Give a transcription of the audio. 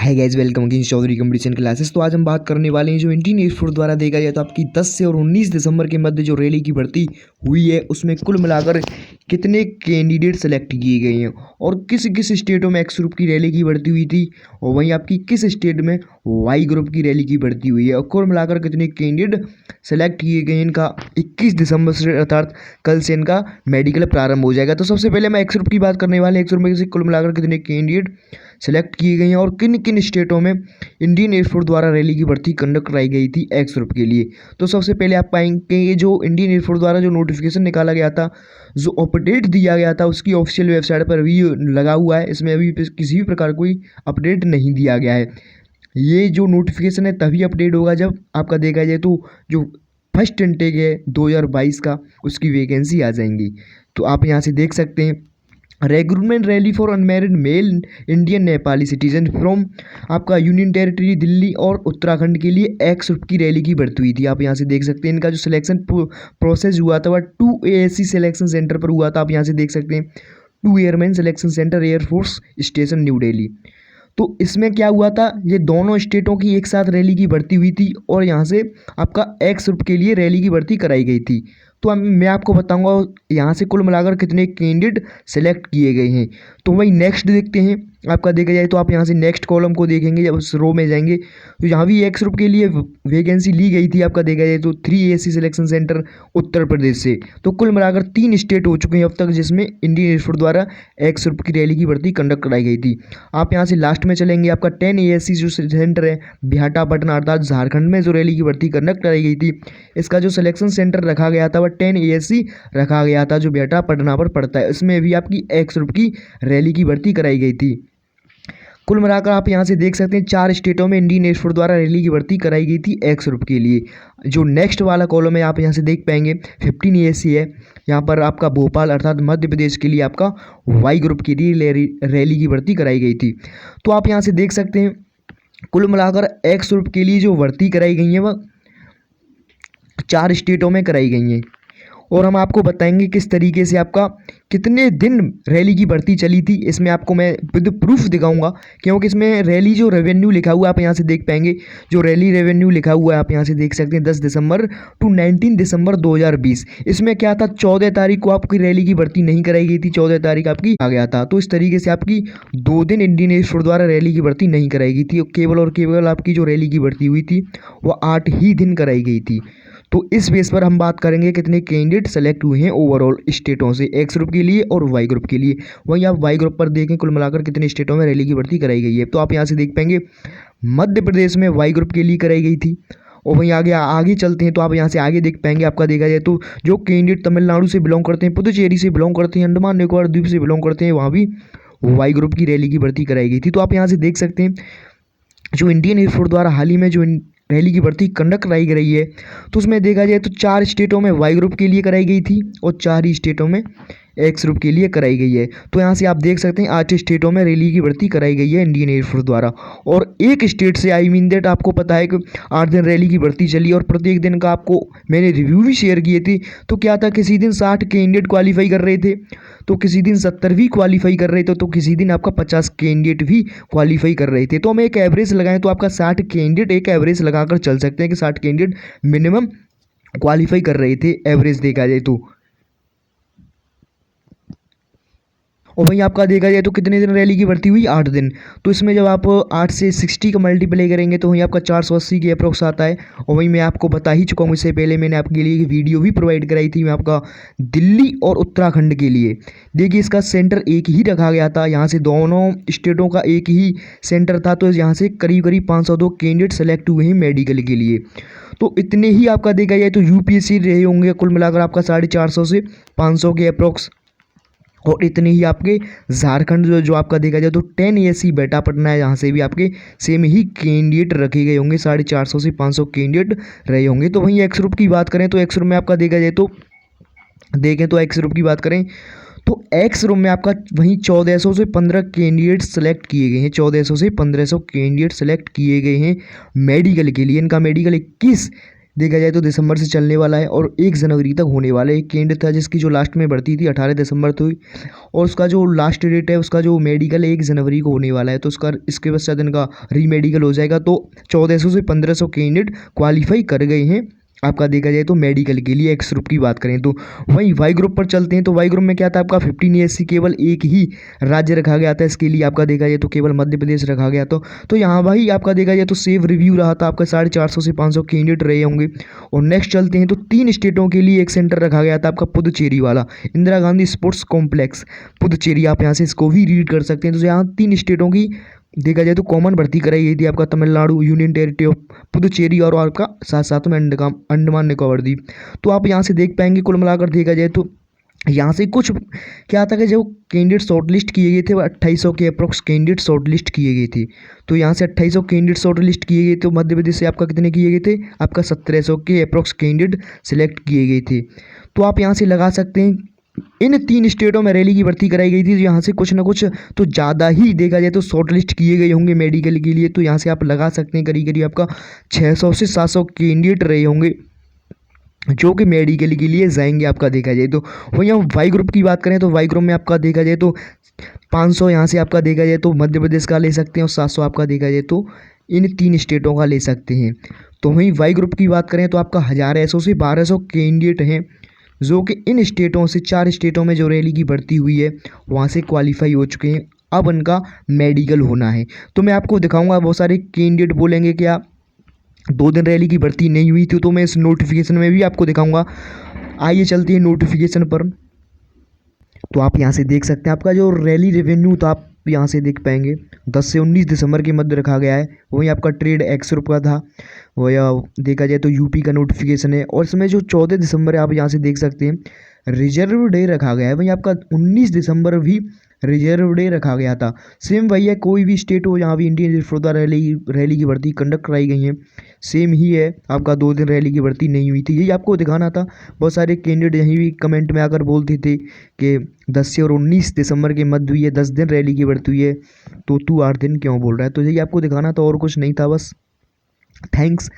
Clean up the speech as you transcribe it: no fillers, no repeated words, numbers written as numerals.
हाय guys, welcome again Chaudhary competition classes. तो आज हम बात करने वाले हैं जो इंडियन एयरफोर्स द्वारा देखा जाए तो आपकी 10 से और 19 दिसंबर के मध्य जो रैली की भर्ती हुई है उसमें कुल मिलाकर कितने कैंडिडेट सेलेक्ट किए गए हैं और किस किस स्टेटों में एक्स ग्रुप की रैली की भर्ती हुई थी और वहीं आपकी किस स्टेट में वाई ग्रुप की रैली की भर्ती हुई है और कुल मिलाकर कितने कैंडिडेट सेलेक्ट किए गए हैं। इनका 21 दिसंबर से अर्थात कल से इनका मेडिकल प्रारंभ हो जाएगा। तो सबसे पहले मैं एक्स ग्रुप की बात करने वाले एक्स ग्रुप में से कुल मिलाकर कितने कैंडिडेट सेलेक्ट किए गए हैं और किन किन स्टेटों में इंडियन एयरफोर्स द्वारा रैली की भर्ती कंडक्ट कराई गई थी एक्स ग्रुप के लिए। तो सबसे पहले आप पाएंगे ये जो इंडियन एयरफोर्स द्वारा जो नोटिफिकेशन निकाला गया था, जो अपडेट दिया गया था, उसकी ऑफिशियल वेबसाइट पर भी लगा हुआ है। इसमें अभी किसी भी प्रकार कोई अपडेट नहीं दिया गया है। ये जो नोटिफिकेशन है तभी अपडेट होगा जब आपका देखा जाए तो जो फर्स्ट इनटेक है 2022 का उसकी वैकेंसी आ जाएंगी। तो आप यहाँ से देख सकते हैं recruitment rally for unmarried mail Indian Nepali citizen from आपका यूनियन टेरिटरी दिल्ली और उत्तराखंड के लिए एक्स ग्रुप की रैली की भर्ती हुई थी। आप यहाँ से देख सकते हैं इनका जो सिलेक्शन प्रोसेस हुआ था वह 2 ASC सिलेक्शन सेंटर पर हुआ था। आप यहाँ से देख सकते हैं 2 airman selection centre, air force station, new Delhi. तो इसमें क्या हुआ था, ये दोनों स्टेटों की एक साथ रैली की भर्ती हुई थी और यहाँ से आपका एक्स ग्रुप के लिए रैली की भर्ती कराई गई थी। तो मैं आपको बताऊंगा यहाँ से कुल मिलाकर कितने कैंडिडेट सेलेक्ट किए गए हैं। तो वही नेक्स्ट देखते हैं। आपका देखा जाए तो आप यहाँ से नेक्स्ट कॉलम को देखेंगे, जब उस रो में जाएंगे तो यहाँ भी एक्स ग्रुप के लिए वैकेंसी ली गई थी। आपका देखा जाए तो 3 ASC selection centre Uttar Pradesh से। तो कुल मिलाकर 3 स्टेट हो चुके हैं अब तक जिसमें इंडियन एयरफोर्स द्वारा एक्स ग्रुप की रैली की भर्ती कंडक्ट कराई गई थी। आप यहाँ से लास्ट में चलेंगे, आपका 10 ASC जो सेंटर है बिहाटापटना अर्थात झारखंड में जो रैली की भर्ती कंडक्ट कराई गई थी, इसका जो सिलेक्शन सेंटर रखा गया था वह 10 ASC रखा गया था जो बिहाटापटना पर पड़ता है। इसमें भी आपकी एक्स ग्रुप की रैली की भर्ती कराई गई थी। कुल मिलाकर आप यहाँ से देख सकते हैं 4 स्टेटों में इंडियन एयरफोर्स द्वारा रैली की भर्ती कराई गई थी एक्स ग्रुप के लिए। जो नेक्स्ट वाला कॉलम है आप यहाँ से देख पाएंगे 15 ASC है। यहाँ पर आपका भोपाल अर्थात मध्य प्रदेश के लिए आपका वाई ग्रुप के लिए रैली की भर्ती कराई गई थी। तो आप यहाँ से देख सकते हैं कुल मिलाकर एक्स ग्रुप के लिए जो भर्ती कराई गई है वह 4 स्टेटों में कराई गई हैं और हम आपको बताएंगे किस तरीके से आपका कितने दिन रैली की भर्ती चली थी। इसमें आपको मैं विद प्रूफ दिखाऊंगा क्योंकि इसमें रैली जो रेवेन्यू लिखा हुआ है आप यहाँ से देख पाएंगे, जो रैली रेवेन्यू लिखा हुआ है आप यहाँ से देख सकते हैं 10 दिसंबर टू 19 दिसंबर 2020। इसमें क्या था, 14 तारीख को आपकी रैली की भर्ती नहीं कराई गई थी, 14 तारीख आपकी आ गया था। तो इस तरीके से आपकी 2 दिन इंडियन एयरफोर्स द्वारा रैली की भर्ती नहीं कराई गई थी। केवल और केवल आपकी जो रैली की भर्ती हुई थी वो 8 ही दिन कराई गई थी। तो इस बेस पर हम बात करेंगे कितने कैंडिडेट सेलेक्ट हुए हैं ओवरऑल स्टेटों से एक्स ग्रुप के लिए और वाई ग्रुप के लिए। वहीं आप वाई ग्रुप पर देखें कुल मिलाकर कितने स्टेटों में रैली की भर्ती कराई गई है। तो आप यहाँ से देख पाएंगे मध्य प्रदेश में वाई ग्रुप के लिए कराई गई थी। और वहीं आगे चलते हैं तो आप यहाँ से आगे देख पाएंगे, आपका देखा जाए तो जो कैंडिडेट तमिलनाडु से बिलोंग करते हैं, पुदुचेरी से बिलोंग करते हैं, अंडमान निकोबार द्वीप से बिलोंग करते हैं, वहाँ भी वाई ग्रुप की रैली की भर्ती कराई गई थी। तो आप यहाँ से देख सकते हैं जो इंडियन एयरफोर्स द्वारा हाल ही में जो रैली की भर्ती कंडक्ट कराई गई है तो उसमें देखा जाए तो 4 स्टेटों में वाई ग्रुप के लिए कराई गई थी और 4 ही स्टेटों में एक्स ग्रुप के लिए कराई गई है। तो यहाँ से आप देख सकते हैं 8 स्टेटों में रैली की भर्ती कराई गई है इंडियन एयरफोर्स द्वारा। और एक स्टेट से आई मीन दैट आपको पता है कि 8 दिन रैली की भर्ती चली और प्रत्येक दिन का आपको मैंने रिव्यू भी शेयर किए थे। तो क्या था, किसी दिन 60 कैंडिडेट क्वालिफाई कर रहे थे, तो किसी दिन 70 भी क्वालिफाई कर रहे थे, तो किसी दिन आपका 50 कैंडिडेट भी क्वालिफाई कर रहे थे। तो हम एक एवरेज लगाएं तो आपका 60 कैंडिडेट एक एवरेज लगाकर चल सकते हैं कि 60 कैंडिडेट मिनिमम क्वालिफाई कर रहे थे एवरेज देखा जाए तो। और वहीं आपका देखा जाए तो कितने दिन रैली की भर्ती हुई, 8 दिन। तो इसमें जब आप 8 से 60 का मल्टीप्लाई करेंगे तो वहीं आपका 480 के अप्रोक्स आता है। और वहीं मैं आपको बता ही चुका हूँ, इससे पहले मैंने आपके लिए एक वीडियो भी प्रोवाइड कराई थी मैं आपका दिल्ली और उत्तराखंड के लिए। देखिए इसका सेंटर एक ही रखा गया था, यहाँ से दोनों स्टेटों का एक ही सेंटर था। तो यहाँ से करीब करीब 502 कैंडिडेट सेलेक्ट हुए हैं मेडिकल के लिए। तो इतने ही आपका देखा जाए तो UPSC रहे होंगे कुल मिलाकर आपका 450 से 500 के अप्रोक्स। और इतने ही आपके झारखंड जो आपका देखा जाए तो 10 ASC बिहाटापटना है, यहाँ से भी आपके सेम ही कैंडिडेट रखे गए होंगे, 450 से 500 कैंडिडेट रहे होंगे। तो वहीं एक्स ग्रुप की बात करें तो एक्स ग्रुप में आपका देखा जाए तो देखें तो एक्स ग्रुप की बात करें तो एक्स ग्रुप में आपका वहीं 1400 से 15 कैंडिडेट सेलेक्ट किए गए हैं, 1400 से 1500 कैंडिडेट सेलेक्ट किए गए हैं मेडिकल के लिए। इनका मेडिकल 21 देखा जाए तो दिसंबर से चलने वाला है और 1 जनवरी तक होने वाला है। एक कैंडिडेट था जिसकी जो लास्ट में भर्ती थी 18 दिसंबर तो हुई और उसका जो लास्ट डेट है उसका जो मेडिकल है 1 जनवरी को होने वाला है। तो उसका इसके पश्चात इनका रीमेडिकल हो जाएगा। तो 1400 से 1500 कैंडिडेट क्वालिफाई कर गए हैं आपका देखा जाए तो मेडिकल के लिए एक्स ग्रुप की बात करें तो। वहीं वाई ग्रुप पर चलते हैं तो वाई ग्रुप में क्या था आपका 15 ईयर्स से केवल एक ही राज्य रखा गया था। इसके लिए आपका देखा जाए तो केवल मध्य प्रदेश रखा गया तो यहाँ भाई आपका देखा जाए तो सेव रिव्यू रहा था आपका 450 से 500 कैंडिडेट रहे होंगे। और नेक्स्ट चलते हैं तो 3 स्टेटों के लिए एक सेंटर रखा गया था आपका पुदुचेरी वाला, इंदिरा गांधी स्पोर्ट्स कॉम्प्लेक्स पुदुचेरी। आप यहाँ से इसको भी रीड कर सकते हैं। तो यहाँ 3 स्टेटों की देखा जाए तो कॉमन भर्ती कराई गई थी आपका Tamil Nadu, union territory of Puducherry और आपका साथ साथ में अंडमान निकोबार द्वीप। तो आप यहाँ से देख पाएंगे कुल मिलाकर देखा जाए तो यहाँ से कुछ क्या था कि जो कैंडिडेट शॉर्ट लिस्ट किए गए थे वो 2800 के अप्रोक्स कैंडिडेट शॉर्ट लिस्ट किए गए थे। तो यहाँ से 2800 कैंडिडेट शॉर्ट लिस्ट किए गए थे। मध्य प्रदेश से आपका कितने किए गए थे, आपका 1700 के अप्रोक्स कैंडिडेट सिलेक्ट किए गए थे। तो आप यहाँ से लगा सकते हैं इन 3 स्टेटों में रैली की भर्ती कराई गई थी। तो यहाँ से कुछ ना कुछ तो ज़्यादा ही देखा जाए तो शॉर्ट लिस्ट किए गए होंगे मेडिकल के लिए। तो यहाँ से आप लगा सकते हैं करीब करीब आपका 600 से 700 कैंडिडेट रहे होंगे जो कि मेडिकल के लिए जाएंगे आपका देखा जाए तो। वहीं हम वाई ग्रुप की बात करें तो वाई ग्रुप में आपका देखा जाए तो 500 यहाँ से आपका देखा जाए तो मध्य प्रदेश का ले सकते हैं और 700 आपका देखा जाए तो इन 3 स्टेटों का ले सकते हैं। तो वहीं वाई ग्रुप की बात करें तो आपका 1100 से 1200 कैंडिडेट हैं जो कि इन स्टेटों से 4 स्टेटों में जो रैली की भर्ती हुई है वहाँ से क्वालिफाई हो चुके हैं। अब उनका मेडिकल होना है। तो मैं आपको दिखाऊंगा बहुत सारे कैंडिडेट बोलेंगे क्या 2 दिन रैली की भर्ती नहीं हुई थी, तो मैं इस नोटिफिकेशन में भी आपको दिखाऊंगा। आइए चलते हैं नोटिफिकेशन पर। तो आप यहाँ से देख सकते हैं आपका जो रैली रेवेन्यू तो आप यहाँ से देख पाएंगे 10 से 19 दिसंबर के मध्य रखा गया है। वहीं आपका ट्रेड एक्स ग्रुप का था वो या देखा जाए तो यूपी का नोटिफिकेशन है। और इसमें जो 14 दिसंबर है आप यहाँ से देख सकते हैं रिजर्व डे रखा गया है। वहीं आपका 19 दिसंबर भी रिजर्व डे रखा गया था। सेम वही है, कोई भी स्टेट हो जहाँ भी इंडियन एयर फोर्स द्वारा रैली की भर्ती कंडक्ट कराई गई है सेम ही है। आपका 2 दिन रैली की भर्ती नहीं हुई थी, यही आपको दिखाना था। बहुत सारे कैंडिडेट यहीं भी कमेंट में आकर बोलते थे कि 10 से और 19 दिसंबर के मध्य हुई है, 10 दिन रैली की भर्ती हुई है तो तू 8 दिन क्यों बोल रहा है। तो यही आपको दिखाना था और कुछ नहीं था बस। थैंक्स।